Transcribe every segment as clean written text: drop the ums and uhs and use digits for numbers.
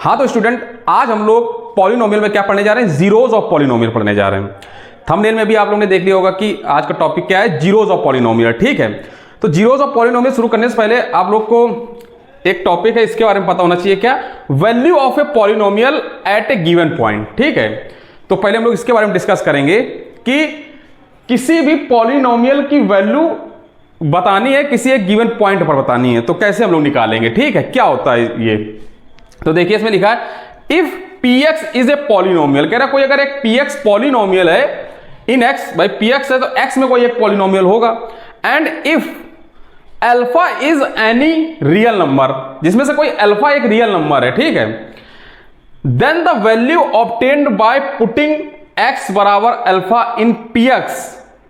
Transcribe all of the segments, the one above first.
हाँ तो स्टूडेंट, आज हम लोग पॉलिनोमियल में क्या पढ़ने जा रहे हैं, जीरोज ऑफ पॉलिनोमियल पढ़ने जा रहे हैं। थंबनेल में भी आप लोगों ने देख लिया होगा कि आज का टॉपिक क्या है, जीरोज ऑफ पॉलिनोमियल। ठीक है, तो जीरोज ऑफ पॉलिनोमियल शुरू करने से पहले आप लोग को एक टॉपिक है, इसके बारे में पता होना चाहिए, क्या, value of a polynomial at a given point. ठीक है, तो पहले हम लोग इसके बारे में डिस्कस करेंगे कि किसी भी पॉलिनोमियल की वैल्यू बतानी है, किसी एक गिवन पॉइंट पर बतानी है, तो कैसे हम लोग निकालेंगे। ठीक है, क्या होता है ये, तो देखिए इसमें लिखा है if px is a polynomial. कह रहा कोई अगर एक px पॉलिनोमियल है इन x, भाई px है तो x में कोई एक पॉलिनोमियल होगा, and if alpha is any real number, जिसमें से कोई अल्फा एक रियल नंबर है, ठीक है, then the value obtained by putting x बराबर alpha in px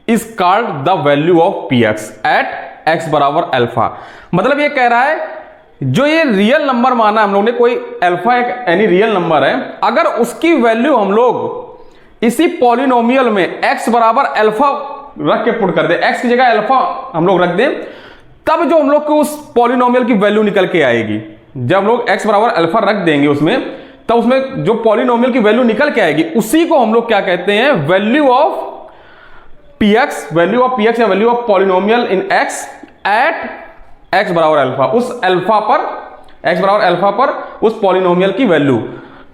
is called the value of px at x बराबर अल्फा। मतलब ये कह रहा है जो ये रियल नंबर माना हम लोग ने, कोई अल्फा एक एनी रियल नंबर है, अगर उसकी वैल्यू हम लोग इसी पॉलिनोमियल में x बराबर अल्फा रख के पुट कर दे, x की जगह अल्फा हम लोग रख दें, तब जो हम लोग को उस पॉलिनोमियल की वैल्यू निकल के आएगी। जब हम लोग x बराबर अल्फा रख देंगे उसमें, तब उसमें जो पॉलिनोमियल की वैल्यू निकल के आएगी, उसी को हम लोग क्या कहते हैं, value of px, value of px या value of polynomial in x at x बराबर अल्फा, उस अल्फा पर, x बराबर अल्फा पर उस पॉलिनोमियल की वैल्यू।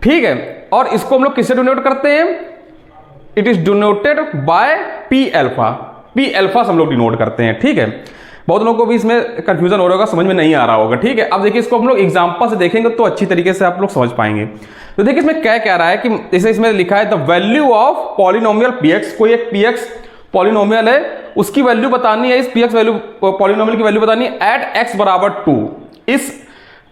ठीक है, और इसको हम लोग किससे डिनोट करते हैं, it is denoted by p alpha, p alpha से हम लोग डिनोट करते हैं। ठीक है, बहुत लोगों को भी इसमें कंफ्यूजन हो रहा होगा, समझ में नहीं आ रहा होगा। ठीक है, अब देखिए इसको हम लोग एग्जांपल से देखेंगे तो अच्छी तरीके से आप लोग समझ पाएंगे। तो देखिए इसमें क्या कह रहा है कि जैसे इसमें लिखा है the value of polynomial px, कोई एक px पॉलिनोमियल है, उसकी वैल्यू बतानी है, इस px वैल्यू पॉलिनोमियल की वैल्यू बतानी है एट x बराबर 2, इस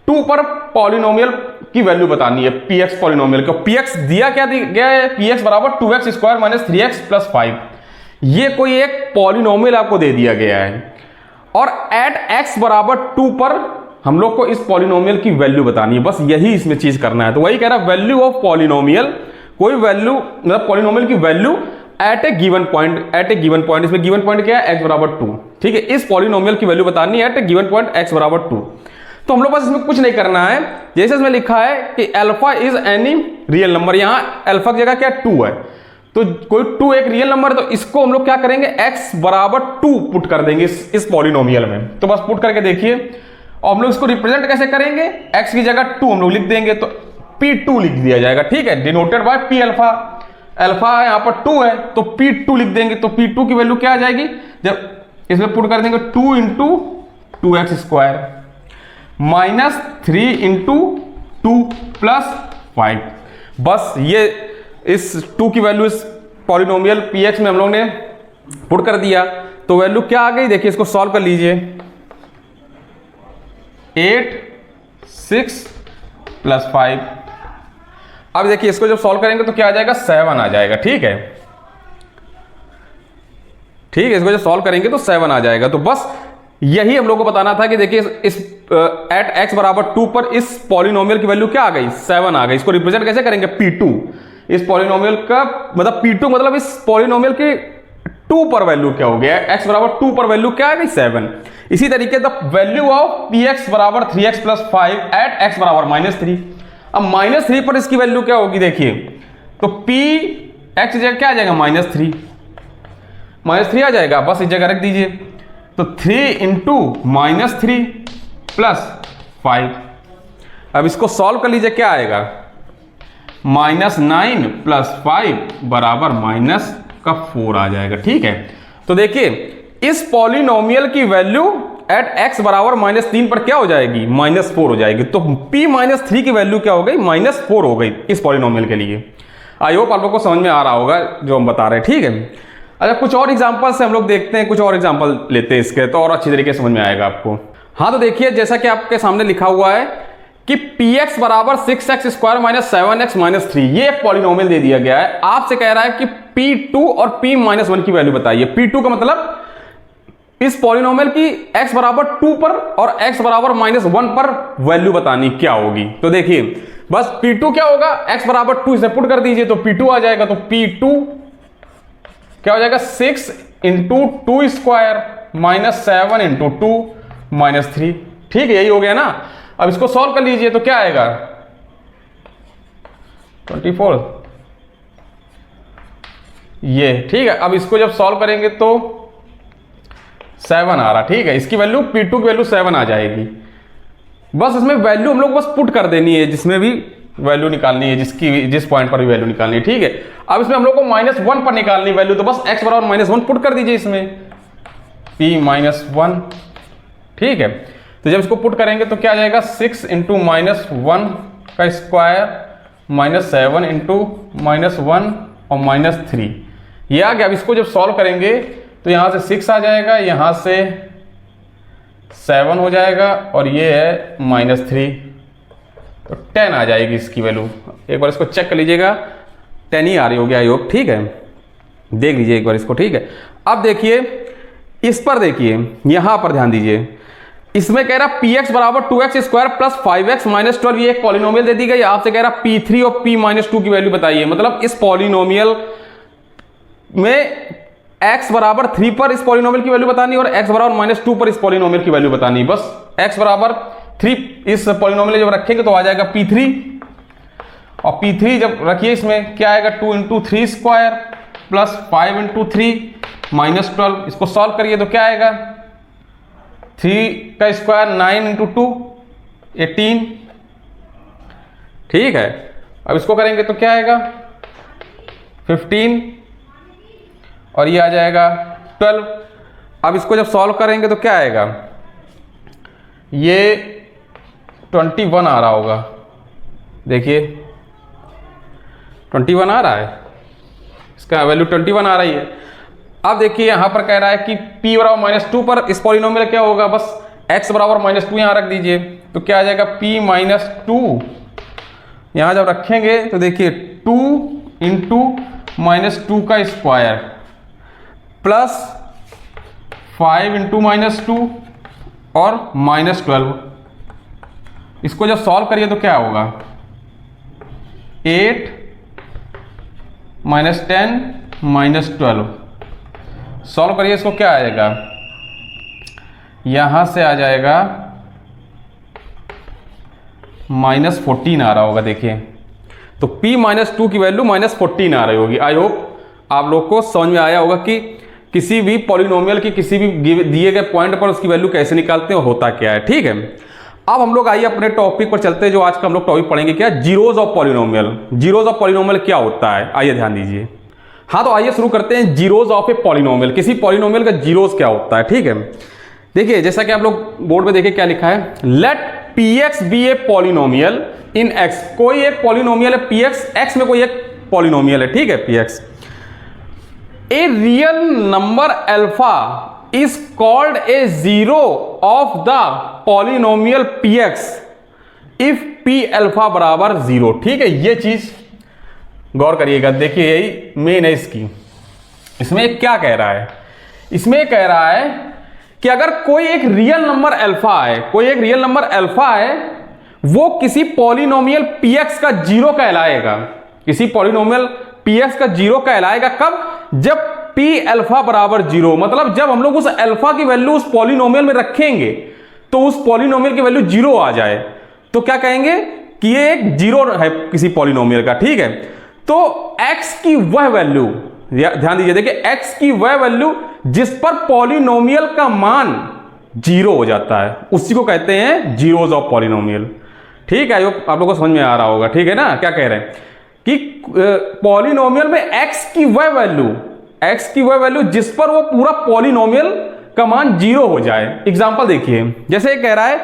2 पर पॉलिनोमियल की वैल्यू बतानी है px पॉलिनोमियल को। px दिया क्या गया है, px बराबर 2x square minus 3x plus 5, ये कोई एक पॉलिनोमियल आपको दे दिया गया है, और एट x बराबर 2 पर हम लोग को इस पॉलिनोमियल की वैल्यू बतानी है, बस यही इसमें चीज करना है। तो वही कह रहा है वैल्यू ऑफ पॉलिनोमियल, कोई वैल्यू मतलब पॉलिनोमियल की value eight a given point, eight a given point, इसमें गिवन पॉइंट क्या है, x बराबर 2। ठीक है, इस पॉलिनोमियल की वैल्यू बतानी है eight a given point x बराबर 2। तो हम लोग पास इसमें कुछ नहीं करना है, जैसे इसमें लिखा है कि alpha is any real number, यहां अल्फा की जगह क्या 2 है, तो कोई 2 एक रियल नंबर है, तो इसको हम लोग क्या करेंगे, x बराबर 2 पुट कर देंगे इस पॉलिनोमियल में। तो बस पुट करके देखिए, और हम लोग इसको रिप्रेजेंट कैसे करेंगे, x की जगह 2 हम लोग लिख देंगे, तो p2 लिख दिया जाएगा। ठीक है, denoted by p alpha, alpha यहाँ पर 2 है तो p2 लिख देंगे, तो p2 की वैल्यू क्या आ जाएगी, जब इसमें पुट कर देंगे 2 into 2x square minus 3 into 2 plus 5। बस ये इस 2 की वैल्यू इस पॉलिनोमियल px में हम लोग ने पुट कर दिया, तो वैल्यू क्या आ गई, देखिए इसको सॉल्व कर लीजिए, 8 6 प्लस 5। अब देखिए इसको जब सॉल्व करेंगे तो क्या आ जाएगा, 7 आ जाएगा। ठीक है, ठीक है, इसको जब सॉल्व करेंगे तो 7 आ जाएगा। तो बस यही हम लोग को बताना था कि देखिए इस एट x बराबर 2 पर इस पॉलिनोमियल की वैल्यू क्या आ गई, 7 आ गई। इसको रिप्रेजेंट कैसे करेंगे, p2, इस पॉलिनोमियल का मतलब p2 मतलब इस पॉलिनोमियल की 2 पर वैल्यू क्या हो गया, x बराबर 2 पर वैल्यू क्या आ गई, 7। इसी तरीके द वैल्यू ऑफ px बराबर 3x प्लस 5 एट x बराबर -3। अब -3 पर इसकी वैल्यू क्या होगी, देखिए तो p x जगह क्या आ जाएगा, -3, -3 आ जाएगा, बस इस जगह रख दीजिए, तो 3 इंटू -3 प्लस 5। अब इसको सॉल्व कर लीजिए, क्या आएगा, -9 प्लस 5 बराबर -4 आ जाएगा। ठीक है, तो देखिए इस पॉलिनोमियल की वैल्यू एट x बराबर -3 पर क्या हो जाएगी, -4 हो जाएगी। तो p -3 की वैल्यू क्या हो गई, -4 हो गई इस पॉलिनोमियल के लिए। आई होप आप लोग को समझ में आ रहा होगा जो हम बता रहे हैं। ठीक है, अच्छा कुछ और एग्जांपल से हम लोग देखते हैं, कुछ और एग्जांपल लेते हैं इसके, तो और अच्छी तरीके से समझ में आएगा आपको। हाँ तो देखिए जैसा कि आपके सामने लिखा हुआ है कि px बराबर 6x square minus 7x minus 3, ये एक पॉलिनोमियल दे दिया गया है। आपसे कह रहा है कि p2 और p-1 की वैल्यू बताइए। p2 का मतलब इस पॉलिनोमियल की x बराबर 2 पर और x बराबर -1 पर वैल्यू बतानी क्या होगी। तो देखिए बस p2 क्या होगा, x बराबर 2 इसे पुट कर दीजिए, तो p2 आ जाएगा। तो p2 क्या हो जाएगा, 6 into 2 square minus 7 into 2 minus 3। ठीक है, यही हो गया ना। अब इसको सॉल्व कर लीजिए तो क्या आएगा, 24 ये, ठीक है। अब इसको जब सॉल्व करेंगे तो 7 आ रहा, ठीक है। इसकी वैल्यू P2 की वैल्यू 7 आ जाएगी। बस इसमें वैल्यू हम लोग बस पुट कर देनी है, जिसमें भी वैल्यू निकालनी है, जिस पॉइंट पर भी वैल्यू निकालनी है, ठीक है। अब इसमें हम लोग को -1 पर निकालनी वैल्यू, तो बस x बराबर -1 पुट कर दीजिए इसमें, P-1, ठीक है। तो जब इसको पुट करेंगे तो क्या आ जाएगा, 6 इंटू -1 का स्क्वायर -7 इंटू -1 और -3 ये आ गया। अब इसको जब सॉल्व करेंगे तो यहाँ से 6 आ जाएगा, यहाँ से 7 हो जाएगा और ये है -3, तो 10 आ जाएगी इसकी वैल्यू। एक बार इसको चेक कर लीजिएगा, 10 ही आ रही होगी आई होप, ठीक है। देख लीजिए एक बार इसको, ठीक है। अब देखिए इस पर, देखिए यहां पर ध्यान दीजिए, इसमें कह रहा px बराबर 2x square plus 5x minus 12, ये एक पॉलिनोमियल दे दी गई। आपसे कह रहा P3 और P-2 की वैल्यू बताइए। मतलब इस पॉलिनोमियल में x बराबर 3 पर इस पॉलिनोमियल की वैल्यू बतानी और x बराबर -2 पर इस पॉलिनोमियल की वैल्यू बतानी। बस x बराबर 3 इस पॉलिनोमियल जब रखेंगे तो आ जाएगा P3, और P3 जब रखिए इसमें क्या आएगा, 2 इंटू 3 स्क्वायर प्लस 5 इंटू 3 -12। इसको सॉल्व करिए तो क्या आएगा, 3 का स्क्वायर 9 इंटू 2 18, ठीक है। अब इसको करेंगे तो क्या आएगा 15 और ये आ जाएगा 12। अब इसको जब सॉल्व करेंगे तो क्या आएगा, ये 21 आ रहा होगा, देखिए 21 आ रहा है, इसका वैल्यू 21 आ रही है। अब देखिए यहां पर कह रहा है कि p बराबर -2 पर इस पॉलिनोमियल क्या होगा, बस x बराबर -2 यहां रख दीजिए, तो क्या आ जाएगा P-2। यहां जब रखेंगे तो देखिए 2 इंटू -2 का स्क्वायर प्लस 5 इंटू -2 और -12। इसको जब सॉल्व करिए तो क्या होगा, 8 -10 -12। सॉल्व करिए इसको, क्या आएगा, यहां से आ जाएगा -14 आ रहा होगा। देखिए तो P-2 की वैल्यू -14 आ रही होगी। आई होप आप लोग को समझ में आया होगा कि किसी भी पॉलिनोमियल की किसी भी दिए गए पॉइंट पर उसकी वैल्यू कैसे निकालते हैं और होता क्या है, ठीक है। अब हम लोग आइए अपने टॉपिक पर चलते हैं, जो आज का हम लोग टॉपिक पढ़ेंगे क्या, zeros of polynomial. Zeros of polynomial क्या होता है, आइए ध्यान दीजिए। हाँ तो आइए शुरू करते हैं, जीरोज ऑफ ए पॉलिनोमियल। किसी पॉलिनोमियल का जीरोज क्या होता है, ठीक है। देखिए जैसा कि आप लोग बोर्ड पे देखिए क्या लिखा है, let px be a polynomial in x। कोई एक पॉलिनोमियल है px, x में कोई एक पॉलिनोमियल है, ठीक है px। A real number alpha is called a zero of the polynomial px if p alpha बराबर 0, ठीक है। ये चीज गौर करिएगा, देखिए यही मेन है इसकी। इसमें क्या कह रहा है, इसमें कह रहा है कि अगर कोई एक रियल नंबर अल्फा है, कोई एक रियल नंबर अल्फा है, वो किसी पॉलिनोमियल px का जीरो कहलाएगा। किसी पॉलिनोमियल px का जीरो कहलाएगा कब, जब p अल्फा बराबर 0। मतलब जब हम लोग उस अल्फा की वैल्यू उस पॉलिनोमियल में रखेंगे तो उस पॉलिनोमियल की वैल्यू 0 आ जाए, तो क्या कहेंगे कि ये एक जीरो है किसी पॉलिनोमियल का, ठीक है। तो x की वह वैल्यू, ध्यान दीजिए, देखिए x की वह वैल्यू जिस पर पॉलिनोमियल का मान 0 हो जाता है, उसी को कहते हैं जीरोज ऑफ पॉलिनोमियल, ठीक है। आप लोगों को समझ में आ रहा होगा, ठीक है ना। क्या कह रहे हैं कि पॉलिनोमियल में x की वह वैल्यू जिस पर वो पूरा पॉलिनोमियल का मान 0 हो जाए। एग्जांपल देखिए, जैसे ये कह रहा है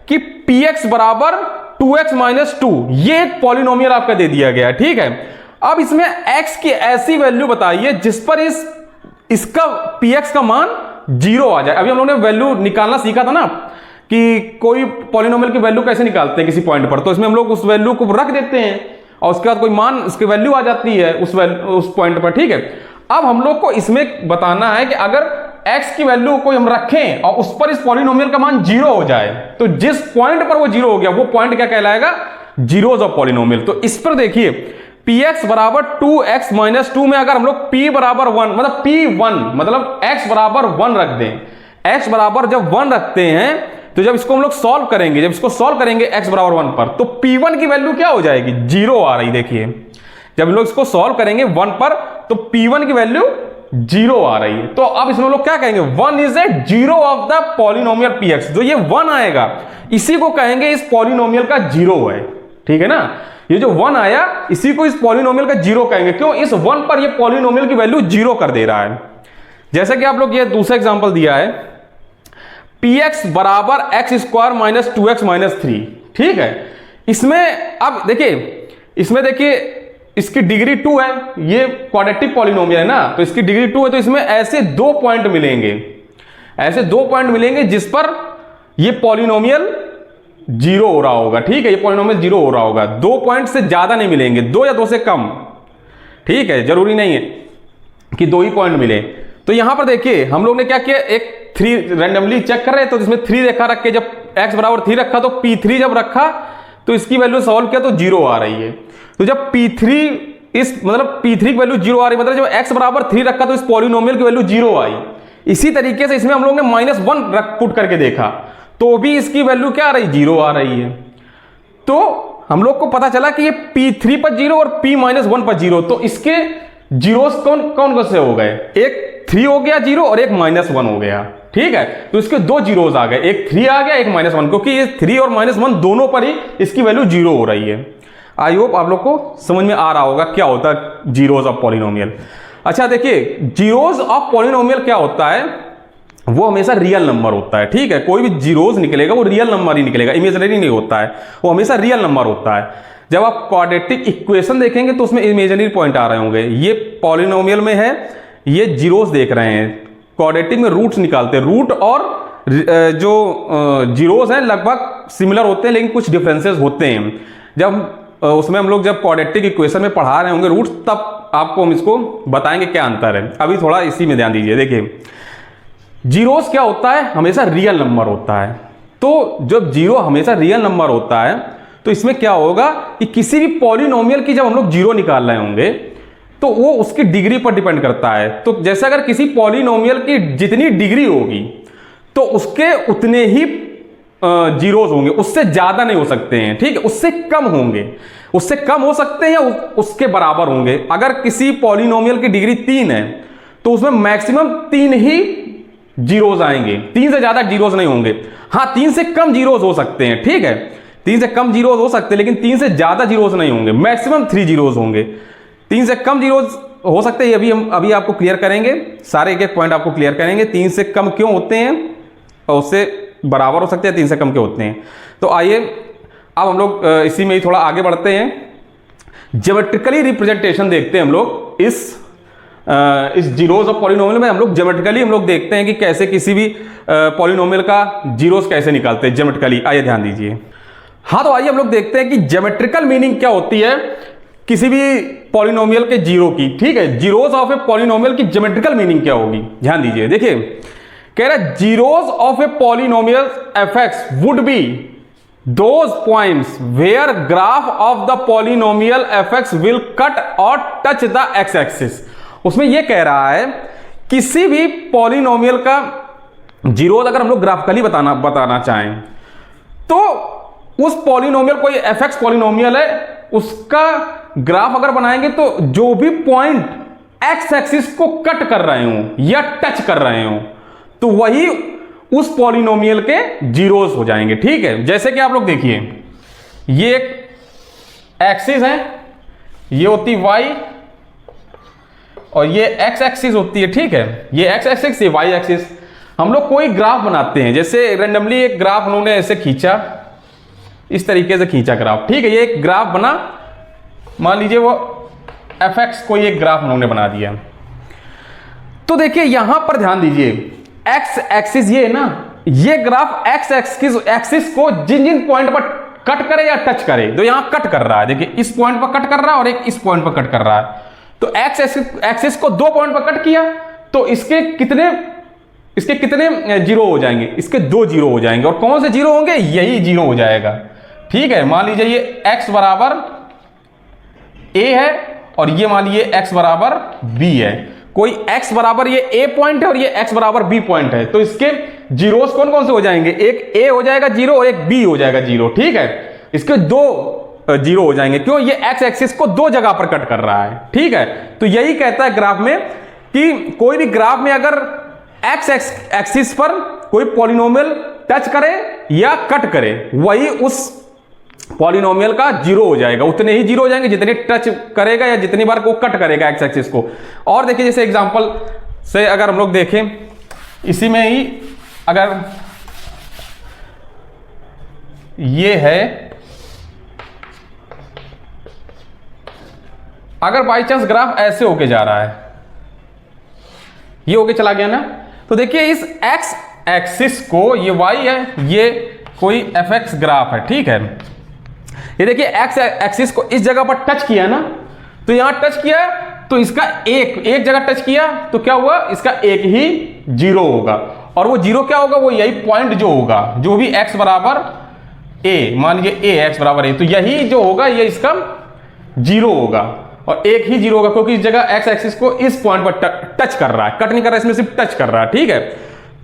कि px बराबर 2x - 2, ये एक पॉलिनोमियल आपका दे दिया गया है, ठीक है। अब इसमें x की ऐसी वैल्यू बताइए जिस पर इसका px का मान 0 आ जाए। अभी हम लोगों ने वैल्यू निकालना सीखा था ना कि कोई पॉलिनोमियल की वैल्यू कैसे निकालते हैं किसी पॉइंट पर, तो इसमें हम लोग उस वैल्यू को रख देते हैं और उसके बाद कोई मान, उसकी वैल्यू आ जाती है उस पॉइंट पर, ठीक है। अब हम लोग को इसमें बताना है कि अगर x की वैल्यू कोई हम रखें और उस पर इस पॉलिनोमियल का मान 0 हो जाए, तो जिस पॉइंट पर वो 0 हो गया वो पॉइंट क्या कहलाएगा, जीरोज ऑफ पॉलिनोमियल। तो इस पर देखिए px बराबर 2x - 2 में अगर हम लोग p बराबर 1, मतलब p1 मतलब x बराबर 1 रख दें, x बराबर जब 1 रखते हैं तो जब इसको हम लोग सॉल्व करेंगे, x बराबर 1 पर, तो p1 की वैल्यू क्या हो जाएगी, 0 आ रही। देखिए जब हम लोग इसको सॉल्व करेंगे 1 पर तो P1 की वैल्यू 0 आ रही है। तो अब इसमें लोग क्या कहेंगे, 1 is a zero of the polynomial Px। जो ये 1 आएगा इसी को कहेंगे इस पॉलिनोमियल का जीरो है, ठीक है ना। ये जो 1 आया इसी को इस पॉलिनोमियल का जीरो कहेंगे। क्यों, इस 1 पर ये पॉलिनोमियल की वैल्यू जीरो कर दे रहा है। जैसे कि आप लोग ये दूसरा एग्जांपल दिया है, Px बराबर x² माइनस 2x माइनस 3, ठीक है। इसमें अब देखिए, इसमें देखिए इसकी डिग्री 2 है, ये क्वाड्रेटिक पॉलिनोमियल है ना, तो इसकी डिग्री 2 है, तो इसमें ऐसे 2 पॉइंट मिलेंगे, ऐसे 2 पॉइंट मिलेंगे जिस पर ये पॉलिनोमियल जीरो हो रहा होगा, ठीक है। ये पॉलिनोमियल जीरो हो रहा होगा। 2 पॉइंट से ज्यादा नहीं मिलेंगे, 2 या 2 से कम, ठीक है। जरूरी नहीं है कि 2 ही पॉइंट मिले। तो यहां पर देखिए हम लोग ने क्या किया, एक 3 रैंडमली चेक कर रहे हैं, तो इसमें 3 रेखा रख के जब x बराबर 3 रखा तो P3 जब रखा तो इसकी वैल्यू सॉल्व किया तो 0 आ रही है। तो जब P3 मतलब P3 की वैल्यू 0 आ रही है, मतलब जब x बराबर 3 रखा तो इस पॉलिनोमियल की वैल्यू 0 आई। इसी तरीके से इसमें हम लोग ने -1 पुट करके देखा तो भी इसकी वैल्यू क्या आ रही, 0 आ रही है। तो हम लोग को पता चला कि ये P3 पर 0 और P-1 पर 0, तो इसके जीरोस कौन कौन से हो गए, एक 3 हो गया 0 और एक -1 हो गया, ठीक है। तो इसके 2 जीरोस आ गए, एक 3 आ गया, एक -1, क्योंकि ये 3 और -1 दोनों पर ही इसकी वैल्यू 0 हो रही है। आई होप आप लोग को समझ में आ रहा होगा क्या होता है जीरोस ऑफ पॉलिनोमियल। अच्छा देखिए, जीरोस ऑफ पॉलिनोमियल क्या होता है, वो हमेशा रियल नंबर होता है, ठीक है। कोई भी जीरोस निकलेगा वो रियल नंबर ही निकलेगा, इमेजिनरी नहीं होता है, वो हमेशा रियल नंबर होता है। जब आप क्वाड्रेटिक इक्वेशन देखेंगे तो उसमें इमेजिनरी पॉइंट आ रहे होंगे। ये पॉलिनोमियल में है, ये जीरोस देख रहे हैं। क्वाड्रेटिक में रूट्स निकालते हैं, रूट और जो जीरोस हैं लगभग सिमिलर होते हैं, लेकिन कुछ डिफरेंसेस होते हैं। जब उसमें हम लोग जब क्वाड्रेटिक इक्वेशन में पढ़ा रहे होंगे रूट्स, तब आपको हम इसको बताएंगे क्या अंतर है। अभी थोड़ा इसी में ध्यान दीजिए। देखिए जीरोस क्या होता है, हमेशा रियल नंबर होता है। तो जब जीरो हमेशा रियल नंबर होता है तो इसमें क्या होगा कि किसी भी पॉलिनोमियल की जब हम लोग जीरो निकाल रहे होंगे तो वो उसकी डिग्री पर डिपेंड करता है। तो जैसे अगर किसी पॉलिनोमियल की जितनी डिग्री होगी तो उसके उतने ही जीरोस होंगे, उससे ज्यादा नहीं हो सकते हैं, ठीक है। उससे कम होंगे, उससे कम हो सकते हैं या उसके बराबर होंगे। अगर किसी पॉलिनोमियल की डिग्री 3 है तो उसमें मैक्सिमम 3 ही जीरोस आएंगे, 3 से ज्यादा जीरोस नहीं होंगे। हाँ 3 से कम जीरोस हो सकते हैं, ठीक है, 3 से कम जीरोस हो सकते हैं, लेकिन 3 से ज्यादा जीरोस नहीं होंगे, मैक्सिमम 3 जीरोस होंगे। 3 से कम जीरोस हो सकते हैं, अभी आपको क्लियर करेंगे, सारे एक एक पॉइंट आपको क्लियर करेंगे। 3 से कम क्यों होते हैं और उससे बराबर हो सकते हैं, 3 से कम क्यों होते हैं। तो आइए अब हम लोग इसी में ही थोड़ा आगे बढ़ते हैं। ज्योमेट्रिकली रिप्रेजेंटेशन देखते हैं हम लोग इस जीरोस ऑफ पॉलिनोमियल में। हम लोग ज्योमेट्रिकली हम लोग देखते हैं कि कैसे किसी भी पॉलिनोमियल का जीरोस कैसे निकालते हैं ज्योमेट्रिकली। आइए ध्यान दीजिए। हाँ तो आइए हम लोग देखते हैं कि ज्योमेट्रिकल मीनिंग क्या होती है किसी भी पॉलिनोमियल के जीरो की, ठीक है। जीरोस ऑफ ए पॉलिनोमियल की ज्योमेट्रिकल मीनिंग क्या होगी, ध्यान दीजिए। देखिए कह रहा है जीरोस ऑफ ए पॉलिनोमियल एफ(x) would be those points where graph of the polynomial f(x) will cut or touch the x-axis। उसमें यह कह रहा है किसी भी पॉलिनोमियल का जीरोस अगर हम लोग ग्राफिकली बताना चाहें तो उस पॉलिनोमियल, कोई f(x) पॉलिनोमियल है, उसका ग्राफ अगर बनाएंगे तो जो भी पॉइंट x एक्सिस को कट कर रहे हो या टच कर रहे हो तो वही उस पॉलिनोमियल के जीरोस हो जाएंगे, ठीक है। जैसे कि आप लोग देखिए, ये एक एक्सिस है, ये होती y और ये x एक्सिस होती है, ठीक है। ये x एक्सिस, ये y एक्सिस। हम लोग कोई ग्राफ बनाते हैं, जैसे रेंडमली एक ग्राफ हम लोग ने ऐसे खींचा, इस तरीके से खींचा ग्राफ, ठीक है। ये एक ग्राफ बना, मान लीजिए वो f(x) कोई एक ग्राफ हम लोग ने बना दिया। तो देखिए यहां पर ध्यान दीजिए, x एक्सिस ये है ना, ये ग्राफ x एक्सिस को जिन जिन पॉइंट पर कट करे या टच करे, तो यहां कट कर रहा है, देखिए इस पॉइंट पर कट कर रहा है और एक इस पॉइंट पर कट कर रहा है। तो x एक्सिस को 2 पॉइंट पर कट किया तो इसके कितने जीरो हो जाएंगे, इसके 2 जीरो हो जाएंगे। और कौन से जीरो होंगे, यही जीरो हो जाएगा, ठीक है। मान लीजिए ये x बराबर a है और ये मान लीजिए x बराबर b है। कोई x बराबर ये a पॉइंट है और ये x बराबर b पॉइंट है, तो इसके जीरोस कौन कौन से हो जाएंगे, एक a हो जाएगा जीरो और एक b हो जाएगा जीरो, ठीक है। इसके 2 जीरो हो जाएंगे। क्यों? ये एक्स एक्सिस को दो जगह पर कट कर रहा है, ठीक है। तो यही कहता है ग्राफ में कि कोई भी ग्राफ में अगर एक्स एक्सिस पर कोई पॉलिनोमियल टच करे या कट करे, वही उस पॉलिनोमियल का जीरो हो जाएगा। उतने ही जीरो हो जाएंगे जितने टच करेगा या जितनी बार वो कट करेगा एक्स एक्सिस को। और देखिए जैसे एग्जांपल से अगर हम लोग देखें, इसी में ही अगर ये है, अगर बाई चांस ग्राफ ऐसे होके जा रहा है, ये होके चला गया ना, तो देखिए इस एक्स एक्सिस को, ये वाई है, ये कोई एफ एक्स ग्राफ है, ठीक है। ये देखिए एक्स एक्सिस को इस जगह पर टच किया ना, तो यहां टच किया तो इसका एक जगह टच किया तो क्या हुआ, इसका एक ही जीरो होगा। और वो जीरो क्या होगा, वो यही पॉइंट जो होगा, जो भी एक्स बराबर ए, मान लीजिए ए एक्स बराबर ए, तो यही जो होगा ये इसका जीरो होगा और एक ही जीरो होगा, क्योंकि इस जगह एक्स एक्सिस को इस पॉइंट पर टच कर रहा है, कट नहीं कर रहा है, इसमें सिर्फ टच कर रहा है, ठीक है।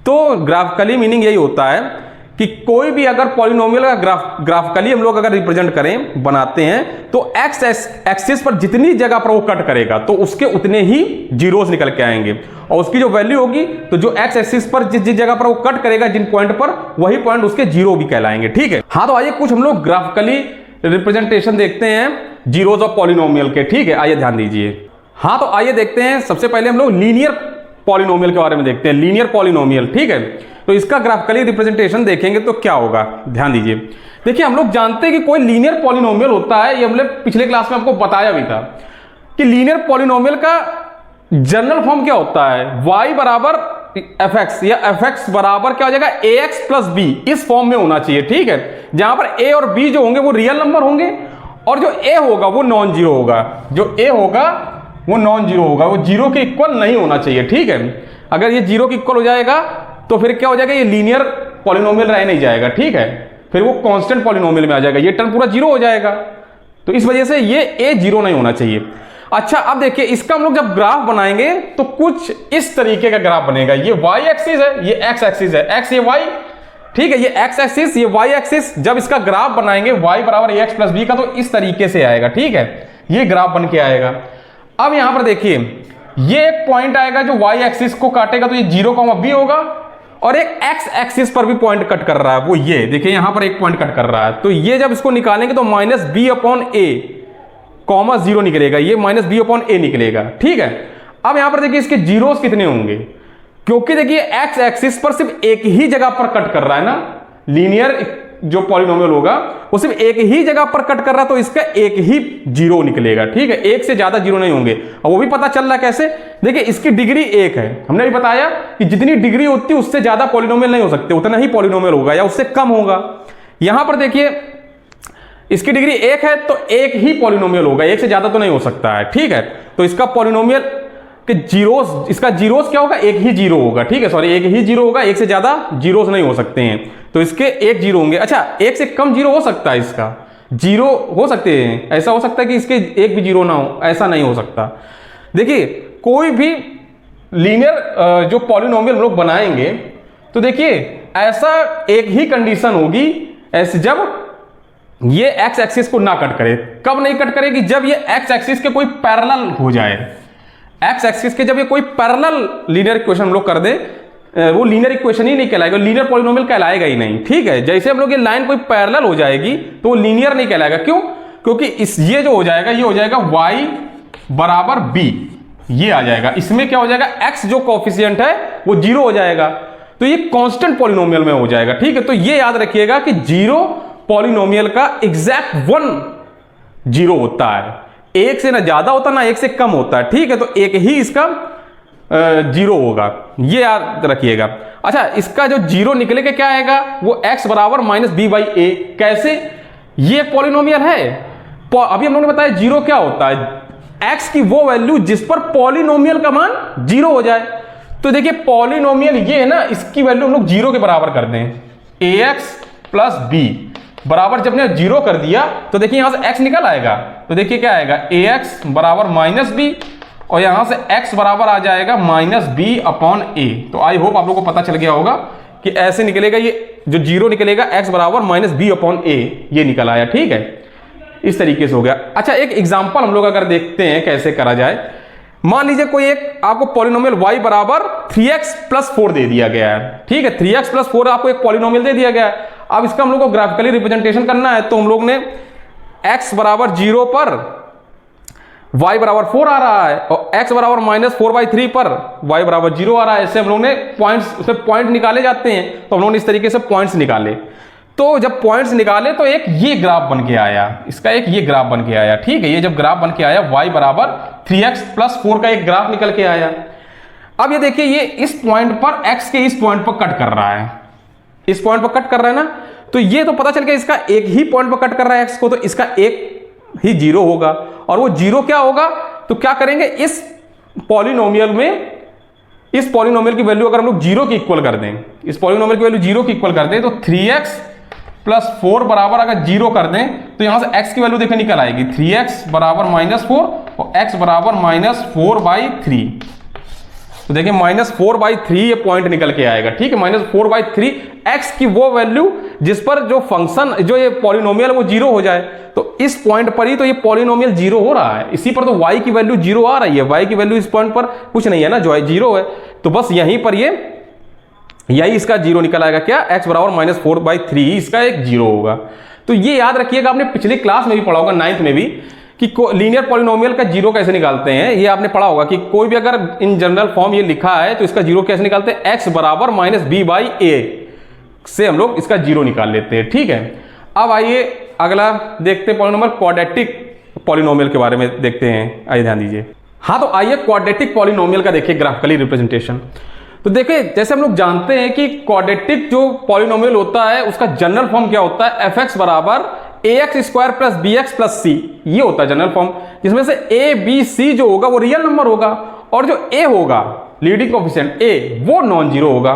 तो ग्राफिकली मीनिंग यही होता है कि कोई भी अगर पॉलिनोमियल का ग्राफिकली हम लोग अगर रिप्रेजेंट करें, बनाते हैं, तो एक्स एक्सिस पर जितनी जगह पर वो कट करेगा तो उसके उतने ही जीरोस निकल के आएंगे, और उसकी जो वैल्यू होगी, तो जो एक्स एक्सिस पर जिस जगह पर वो कट करेगा, जिन पॉइंट पर, वही पॉइंट उसके जीरो भी कहलाएंगे, ठीक है। हाँ, तो आइए कुछ हम लोग ग्राफिकली रिप्रेजेंटेशन देखते हैं जीरोस ऑफ पॉलिनोमियल के, ठीक है। आइए ध्यान दीजिए। हाँ, तो आइए देखते हैं, सबसे पहले हम लोग लीनियर पॉलिनोमियल के बारे में देखते हैं, लीनियर पॉलिनोमियल, ठीक है। तो इसका ग्राफिकली रिप्रेजेंटेशन देखेंगे तो क्या होगा, ध्यान दीजिए। देखिए हम लोग जानते हैं कि कोई लीनियर पॉलिनोमियल होता है, ये हमने पिछले क्लास में आपको बताया भी था कि लीनियर पॉलिनोमियल का जनरल फॉर्म क्या होता है, y बराबर एफ एक्स या एफ एक्स बराबर क्या हो जाएगा, ए एक्स प्लस बी, इस फॉर्म में होना चाहिए, ठीक है। जहां पर a और b जो होंगे वो रियल नंबर होंगे और जो a होगा वो नॉन जीरो होगा, जो a होगा वो नॉन जीरो होगा, वो जीरो के इक्वल नहीं होना चाहिए, ठीक है। अगर ये जीरो के इक्वल हो जाएगा तो फिर क्या हो जाएगा, ये लीनियर पॉलिनोमियल रह नहीं जाएगा, ठीक है। फिर वो कांस्टेंट पॉलिनोमियल में आ जाएगा, ये टर्म पूरा जीरो हो जाएगा। तो इस वजह से ये ए जीरो नहीं होना चाहिए। अच्छा, अब देखिए इसका हम लोग जब ग्राफ बनाएंगे तो कुछ इस तरीके का ग्राफ बनेगा। ये वाई एक्सिस है, ये एक्स एक्सिस है, एक्स ये वाई, ठीक है, ये एक्स एक्सिस, ये वाई एक्सिस। जब इसका ग्राफ बनाएंगे वाई बराबर ए एक्स प्लस बी का, तो इस तरीके से आएगा, ठीक है। ये ग्राफ बन के आएगा। अब यहां पर देखिए ये एक पॉइंट आएगा जो वाई एक्सिस को काटेगा, तो ये 0,b होगा, और एक एक्स एक्सिस पर भी पॉइंट कट कर रहा है, वो ये देखिए यहां पर एक पॉइंट कट कर रहा है। तो ये जब इसको निकालेंगे तो -b/a, कॉमा 0 निकलेगा, ये -b/a निकलेगा, ठीक है। अब यहां पर देखिए इसके जीरोस कितने होंगे, क्योंकि देखिए एक्स एक्सिस पर सिर्फ एक ही जगह पर कट कर रहा है ना, लीनियर जो पॉलिनोमियल होगा वो सिर्फ एक ही जगह पर कट कर रहा है, तो इसका एक ही जीरो निकलेगा, ठीक है। एक से ज्यादा जीरो नहीं होंगे। और वो भी पता चल रहा है कैसे, देखिए इसकी डिग्री 1 है, हमने भी बताया कि जितनी डिग्री होती है उससे ज्यादा पॉलिनोमियल नहीं हो सकते, उतना ही पॉलिनोमियल होगा या उससे कम होगा। यहां पर देखिए इसकी डिग्री 1 है तो एक ही पॉलिनोमियल होगा, एक से ज्यादा तो नहीं हो सकता है, ठीक है। तो इसका पॉलिनोमियल कि जीरोस, इसका जीरोस क्या होगा, एक ही जीरो होगा, ठीक है, सॉरी एक ही जीरो होगा, एक से ज्यादा जीरोस नहीं हो सकते हैं, तो इसके एक जीरो होंगे। अच्छा, एक से कम जीरो हो सकता है, इसका जीरो हो सकते हैं, ऐसा हो सकता है कि इसके एक भी जीरो ना हो, ऐसा नहीं हो सकता। देखिए कोई भी लीनियर जो पॉलिनोमियल लोग बनाएंगे तो देखिए ऐसा एक ही कंडीशन होगी, ऐसे जब ये एक्स एक्सिस को ना कट करे। कब नहीं कट करेगी, जब ये एक्स एक्सिस के कोई पैरेलल हो जाए, एक्स एक्सिस के जब ये कोई पैरेलल लीनियर इक्वेशन हम लोग कर दे, वो लीनियर इक्वेशन ही नहीं कहलाएगा, लीनियर पॉलिनोमियल कहलाएगा ही नहीं, ठीक है। जैसे हम लोग ये लाइन कोई पैरेलल हो जाएगी तो वो लीनियर नहीं कहलाएगा। क्यों? क्योंकि इस ये जो हो जाएगा, ये हो जाएगा y बराबर b, ये आ जाएगा, इसमें क्या हो जाएगा, x जो कोफिशिएंट है वो जीरो हो जाएगा, तो ये कांस्टेंट पॉलिनोमियल में हो जाएगा, ठीक है। तो ये याद रखिएगा कि जीरो पॉलिनोमियल का एग्जैक्ट 1 जीरो होता है, एक से ना ज्यादा होता ना एक से कम होता है, ठीक है। तो एक ही इसका जीरो होगा, ये याद रखिएगा। अच्छा, इसका जो जीरो निकले के क्या आएगा, वो x बराबर -b/a। कैसे? ये पॉलिनोमियल है, अभी हम लोगों ने बताया जीरो क्या होता है, x की वो वैल्यू जिस पर पॉलिनोमियल का मान जीरो हो जाए। तो देखिए पॉलिनोमियल ये है ना, इसकी वैल्यू हम लोग जीरो के बराबर कर दें, ax प्लस b बराबर जब ने जीरो कर दिया तो देखिए यहां से x निकल आएगा, तो देखिए क्या आएगा, ax बराबर -b, और यहां से x बराबर आ जाएगा -b/a। तो आई होप आप लोगों को पता चल गया होगा कि ऐसे निकलेगा, ये जो जीरो निकलेगा x बराबर -b/a, ये निकल आया, ठीक है। इस तरीके से हो गया। अच्छा, एक एग्जांपल हम लोग अगर देखते हैं कैसे करा जाए। मान लीजिए कोई एक आपको पॉलिनोमियल y बराबर 3x प्लस 4 दे दिया गया है, ठीक है। 3x प्लस 4 आपको एक पॉलिनोमियल दे दिया गया है। अब इसका हम लोग को ग्राफिकली रिप्रेजेंटेशन करना है, तो हम लोग ने x बराबर 0 पर y बराबर 4 आ रहा है और x बराबर -4/3 पर y बराबर 0 आ रहा है। ऐसे हम लोग ने पॉइंट्स, उसमें पॉइंट निकाले जाते हैं, तो हम लोग ने इस तरीके से पॉइंट्स निकाले। तो जब पॉइंट्स निकाले तो एक ये ग्राफ बन के आया, इसका एक ये ग्राफ बन के आया, ठीक है। ये जब ग्राफ बन के आया y बराबर 3x प्लस 4 का एक ग्राफ निकल के आया। अब ये देखिए, ये इस पॉइंट पर x के इस पॉइंट पर कट कर रहा है, इस पॉइंट पर कट कर रहा है ना, तो ये तो पता चल गया इसका एक ही पॉइंट पर कट कर रहा है x को, तो इसका एक ही 0 होगा। और वो 0 क्या होगा, तो क्या करेंगे, इस पॉलिनोमियल में, इस पॉलिनोमियल की वैल्यू अगर हम लोग 0 की इक्वल कर दें, इस पॉलिनोमियल की वैल्यू 0 की इक्वल कर दें, तो 3x प्लस 4 बराबर अगर 0 कर दें तो यहां से x की वैल्यू देखिए निकल आएगी, 3x बराबर -4 और x बराबर -4/3। तो देखिए -4/3 ये पॉइंट निकल के आएगा, ठीक है। -4/3 x की वो वैल्यू जिस पर जो फंक्शन, जो ये पॉलिनोमियल वो 0 हो जाए, तो इस पॉइंट पर ही तो ये पॉलिनोमियल 0 हो रहा है। इसी पर तो y की वैल्यू 0 आ रही है, y की वैल्यू इस पॉइंट पर कुछ नहीं है ना, जो है 0 है, तो बस यहीं पर यही इसका 0 निकल आएगा। क्या, x बराबर -4/3 इसका एक 0 होगा। तो ये याद रखिएगा, आपने पिछली क्लास में भी पढ़ा होगा, 9th में भी, कि लीनियर पॉलिनोमियल का 0 कैसे निकालते हैं। ये आपने पढ़ा होगा कि कोई भी अगर इन जनरल फॉर्म ये लिखा है तो इसका 0 कैसे निकालते हैं, x बराबर -b/a से हम लोग इसका 0 निकाल लेते हैं, ठीक है। अब आइए अगला देखते हैं पॉलिनोमियल, क्वाड्रेटिक पॉलिनोमियल के बारे में देखते हैं। आइए ध्यान दीजिए। हाँ, तो आइए क्वाड्रेटिक पॉलिनोमियल का देखिए ग्राफिकली रिप्रेजेंटेशन। तो देखिए, जैसे हम लोग जानते हैं कि क्वाड्रेटिक जो पॉलिनोमियल होता है उसका जनरल फॉर्म क्या होता है, fx बराबर ax² plus bx plus c, ये होता है जनरल फॉर्म, जिसमें से a b c जो होगा वो रियल नंबर होगा और जो a होगा लीडिंग कोएफिशिएंट a वो नॉन जीरो होगा।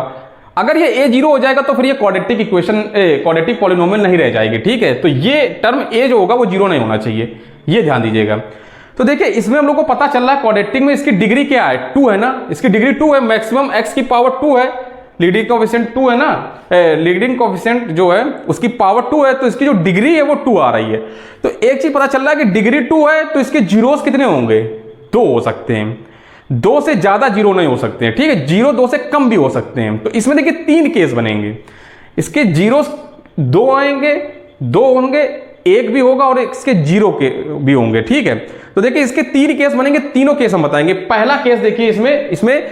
अगर ये a 0 हो जाएगा तो फिर ये क्वाड्रेटिक इक्वेशन, क्वाड्रेटिक पॉलिनोमियल नहीं रह जाएगी, ठीक है। तो ये टर्म a जो होगा वो 0 नहीं होना चाहिए, ये ध्यान दीजिएगा। तो देखिए, इसमें हम लोग को पता चल रहा है क्वाड्रेटिक में इसकी डिग्री क्या है, 2 है ना, इसकी डिग्री 2 है, मैक्सिमम x की पावर 2 है, लीडिंग कोएफिशिएंट 2 है ना, लीडिंग कोएफिशिएंट जो है उसकी पावर 2 है, तो इसकी जो डिग्री है वो 2 आ रही है। तो एक चीज पता चल रहा है कि डिग्री 2 है तो इसके जीरोस कितने होंगे, 2 हो सकते हैं, 2 से ज्यादा 0 नहीं हो सकते हैं, ठीक है। 0 2 से कम भी हो सकते हैं। तो इसमें देखिए 3 केस बनेंगे, इसके जीरोस 2 आएंगे, 2 होंगे, 1 भी होगा और इसके 0 के भी होंगे, ठीक है। तो देखिए इसके 3 केस बनेंगे, तीनों केस हम बताएंगे। पहला केस देखिए, इसमें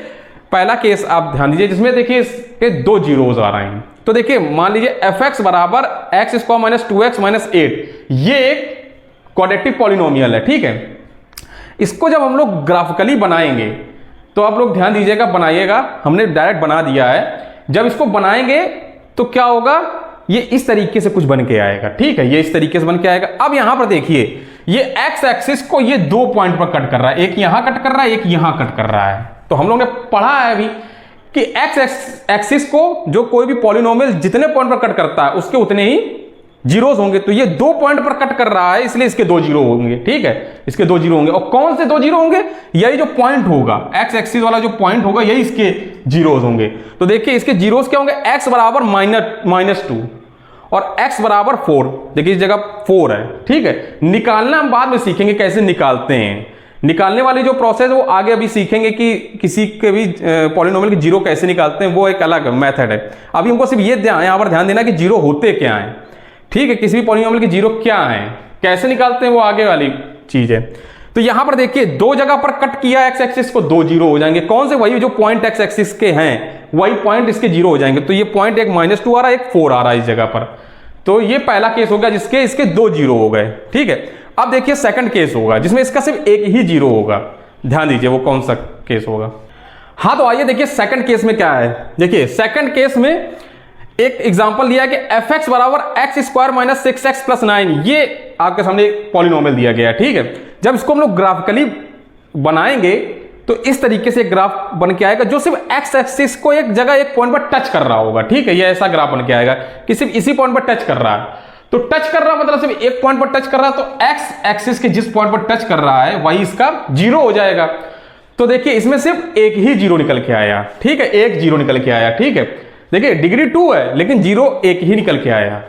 पहला केस आप ध्यान दीजिए, जिसमें देखिए इसके 2 जीरोस आ रहे हैं। तो देखिए मान लीजिए fx बराबर x² - 2x - 8, ये एक क्वाड्रेटिक पॉलिनोमियल है, ठीक है। इसको जब हम लोग ग्राफिकली बनाएंगे तो आप लोग ध्यान दीजिएगा, बनाइएगा, हमने डायरेक्ट बना दिया है। जब इसको बनाएंगे तो क्या होगा, ये इस तरीके से कुछ बन के आएगा, ठीक है, ये इस तरीके से बन के आएगा। अब यहां पर देखिए, ये एक्स एक्सिस को ये 2 पॉइंट पर कट कर रहा है, एक यहां कट कर रहा है, एक यहां कट कर रहा है। तो हम लोग ने पढ़ा है अभी कि एक्स एक्सिस को जो कोई भी पॉलिनोमियल जितने पॉइंट पर कट करता है उसके उतने ही जीरोस होंगे। तो ये 2 पॉइंट पर कट कर रहा है, इसलिए इसके 2 जीरो होंगे, ठीक है, इसके 2 जीरो होंगे। और कौन से 2 जीरो होंगे, यही जो पॉइंट होगा, एक्स एक्सिस वाला जो पॉइंट होगा यही इसके जीरोस होंगे। तो देखिए इसके जीरोस क्या होंगे, एक्स बराबर -2 और x बराबर 4, देखिए इस जगह 4 है, ठीक है। निकालना हम बाद में सीखेंगे कैसे निकालते हैं, निकालने वाली जो प्रोसेस वो आगे अभी सीखेंगे कि किसी के भी पॉलिनोमियल के जीरो कैसे निकालते हैं, वो एक अलग मेथड है। अभी हमको सिर्फ ये यहाँ पर ध्यान देना कि जीरो होते क्या हैं, ठीक है, किसी भी पॉलिनोमियल के जीरो क्या हैं, कैसे निकालते हैं वो आगे वाली चीज है। तो यहां पर देखिए 2 जगह पर कट किया एक्स एक्सिस को, 2 जीरो हो जाएंगे। कौन से, वही जो पॉइंट एक्स एक्सिस के हैं वही पॉइंट इसके जीरो हो जाएंगे। तो ये पॉइंट एक -2 आ रहा है, एक 4 आ रहा है इस जगह पर। तो ये पहला केस होगा जिसके इसके 2 जीरो हो गए, ठीक है। अब देखिए सेकंड केस होगा जिसमें इसका सिर्फ एक ही जीरो होगा, ध्यान दीजिए वो कौन सा केस होगा। हाँ, तो आइए देखिए सेकंड केस में क्या है। देखिए सेकंड केस में एक एग्जांपल दिया है कि fx बराबर x² - 6x + 9, ये आपके सामने एक पॉलिनोमियल दिया गया है, ठीक है। जब इसको हम लोग ग्राफिकली बनाएंगे तो इस तरीके से ग्राफ बन के आएगा जो सिर्फ x एक्सिस को एक जगह एक पॉइंट पर टच कर रहा होगा, ठीक है। ये ऐसा ग्राफ बन के आएगा कि सिर्फ इसी पॉइंट पर टच कर रहा है। तो टच कर रहा मतलब सिर्फ एक पॉइंट पर टच कर रहा है, तो x एक्सिस के जिस पॉइंट पर टच कर रहा है वही इसका जीरो हो जाएगा। तो देखिए इसमें सिर्फ एक ही जीरो निकल के आया, ठीक है, एक जीरो निकल के आया, ठीक है। देखिए डिग्री 2 है लेकिन जीरो एक ही निकल के आया।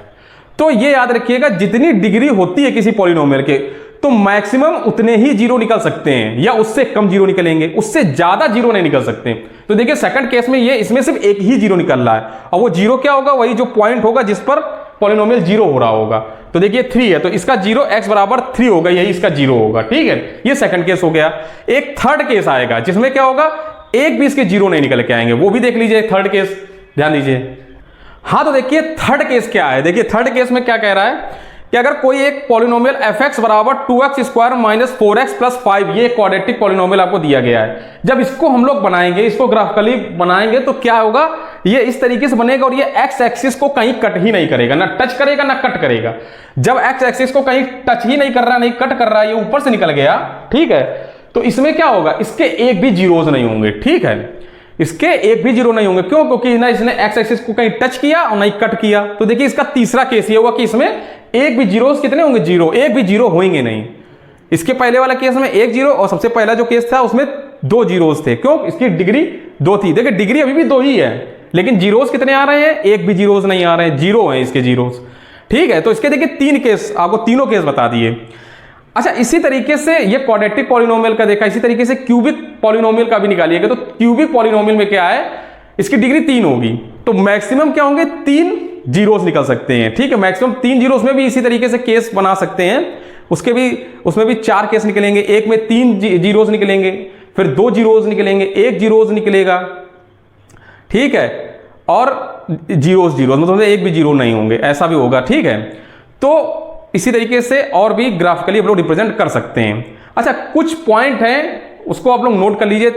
तो ये याद रखिएगा, जितनी डिग्री होती है किसी पॉलिनोमियल के, तो मैक्सिमम उतने ही जीरो निकल सकते हैं, या उससे कम जीरो निकलेंगे, उससे ज्यादा जीरो नहीं निकल सकते। तो देखिए सेकंड केस में ये, इसमें सिर्फ एक ही जीरो निकल रहा है, और वो जीरो क्या होगा, वही जो पॉइंट होगा जिस पर पॉलिनोमियल जीरो हो रहा होगा। तो देखिए 3 है, तो इसका जीरो x बराबर 3 होगा, यही इसका जीरो होगा। ठीक है, ये सेकंड केस हो गया। एक थर्ड केस आएगा जिसमें क्या होगा, एक भी इसके जीरो नहीं निकल के आएंगे, वो भी देख लीजिए थर्ड केस, ध्यान दीजिए। हाँ, तो देखिए थर्ड केस क्या है। देखिए थर्ड केस में क्या कह रहा है कि अगर कोई एक पॉलिनोमियल fx बराबर 2x square minus 4x plus 5, ये क्वाड्रेटिक पॉलिनोमियल आपको दिया गया है। जब इसको हम लोग बनाएंगे, इसको ग्राफिकली बनाएंगे, तो क्या होगा, ये इस तरीके से बनेगा और ये x एक्सिस को कहीं कट ही नहीं करेगा, ना टच करेगा ना कट करेगा। जब x एक्सिस को कहीं टच ही नहीं कर रहा, नहीं कट कर रहा, ये ऊपर से निकल गया, ठीक है, तो इसमें क्या होगा, इसके एक भी जीरोज नहीं होंगे। ठीक है, इसके एक भी जीरो नहीं होंगे। क्यों? क्योंकि ना इसने एक्स एक्सिस को कहीं टच किया और नहीं कट किया। तो देखिए इसका तीसरा केस ये होगा कि इसमें एक भी जीरोस कितने होंगे, जीरो, एक भी जीरो होंगे नहीं। इसके पहले वाला केस में एक जीरो, और सबसे पहला जो केस था उसमें 2 जीरोस थे। क्यों? इसकी डिग्री 2 थी। देखिए डिग्री अभी भी 2 ही है, लेकिन जीरोस कितने आ रहे हैं, एक भी जीरोस नहीं आ रहे हैं, जीरो हैं इसके जीरोस। ठीक है, तो इसके देखिए 3 केस, आपको तीनों केस बता दिए। अच्छा, इसी तरीके से ये क्वाड्रेटिक पॉलिनोमियल का देखा, इसी तरीके से क्यूबिक पॉलिनोमियल का भी निकालिएगा। तो क्यूबिक पॉलिनोमियल में क्या है, इसकी डिग्री 3 होगी, तो मैक्सिमम क्या होंगे, 3 जीरोस निकल सकते हैं। ठीक है, मैक्सिमम 3 जीरोस में भी इसी तरीके से केस बना सकते हैं। उसमें भी 4 केस निकलेंगे, एक में 3 जीरोस निकलेंगे, फिर 2 जीरोस निकलेंगे, 1 जीरोस निकलेगा। ठीक है, और जीरोस मतलब एक भी जीरो नहीं होंगे, ऐसा भी होगा। ठीक है, तो इसी तरीके से और भी ग्राफिकली आप लोग रिप्रेजेंट कर सकते हैं। अच्छा, कुछ पॉइंट हैं, उसको आप लोग नोट कर लीजिए,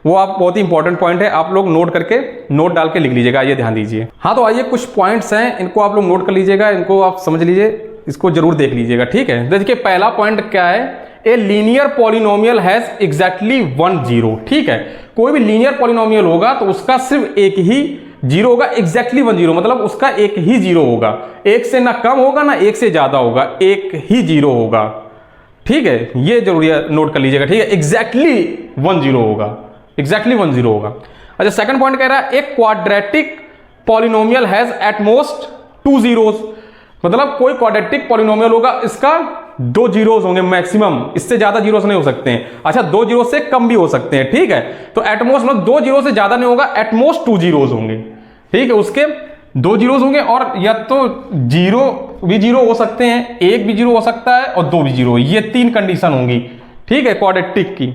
वो आप बहुत ही इंपॉर्टेंट पॉइंट है, आप लोग नोट करके नोट डाल के लिख लीजिएगा, ये ध्यान दीजिए। हाँ, तो आइए कुछ पॉइंट्स हैं, इनको आप लोग नोट कर लीजिएगा, इनको आप समझ लीजिए, इसको जरूर देख लीजिएगा। ठीक है, देखिए पहला पॉइंट क्या है, a linear polynomial has exactly 1 zero. ठीक है, कोई भी लीनियर पॉलिनोमियल होगा तो उसका सिर्फ एक ही जीरो होगा, एग्जैक्टली 1 जीरो, मतलब उसका एक ही जीरो होगा, एक से ना कम होगा ना एक से ज्यादा होगा, एक ही जीरो होगा। ठीक है, ये जरूरी है, नोट कर लीजिएगा। ठीक है, एग्जैक्टली 1 जीरो होगा, एग्जैक्टली 1 जीरो होगा। अच्छा, सेकंड पॉइंट कह रहा है, एक quadratic polynomial has at most 2 zeros, मतलब कोई क्वाड्रेटिक पॉलिनोमियल होगा, इसका 2 जीरोस होंगे मैक्सिमम, इससे ज्यादा जीरोस नहीं हो सकते हैं। अच्छा, 2 जीरो से कम भी हो सकते हैं। ठीक है, तो एटमोस्ट मतलब 2 जीरो से ज्यादा नहीं होगा, एटमोस्ट 2 जीरोस होंगे। ठीक है, उसके 2 जीरोस होंगे, और या तो जीरो भी जीरो हो सकते हैं, एक भी जीरो हो सकता है, और 2 भी जीरो, ये 3 कंडीशन होंगी। ठीक है, क्वाड्रेटिक की,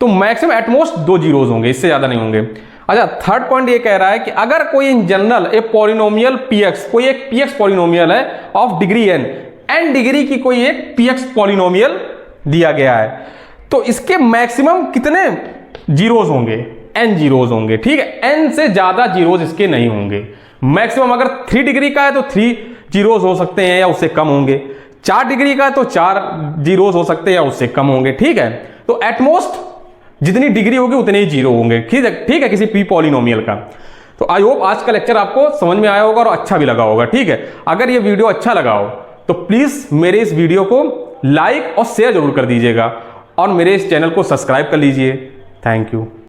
तो मैक्सिमम एटमोस्ट 2 जीरोस होंगे, इससे ज्यादा नहीं होंगे। अच्छा, थर्ड पॉइंट ये कह रहा है कि अगर कोई in general a polynomial px, कोई एक px पॉलिनोमियल है ऑफ डिग्री n डिग्री की कोई एक px पॉलिनोमियल दिया गया है, तो इसके मैक्सिमम कितने जीरोस होंगे, n जीरोस होंगे। ठीक है, n से ज्यादा जीरोस इसके नहीं होंगे। मैक्सिमम अगर 3 डिग्री का है तो 3 जीरोस हो सकते हैं या उससे कम होंगे, 4 डिग्री का है तो 4 जीरोस हो सकते हैं या उससे कम होंगे। ठीक है, तो एटमोस्ट जितनी डिग्री होगी उतने ही जीरो होंगे। ठीक है, किसी पी पॉलिनोमियल का। तो आई होप आज का लेक्चर आपको समझ में आया होगा और अच्छा भी लगा होगा। ठीक है, अगर ये वीडियो अच्छा लगा हो तो प्लीज मेरे इस वीडियो को लाइक और शेयर जरूर कर दीजिएगा, और मेरे इस चैनल को सब्सक्राइब कर लीजिए। Thank you.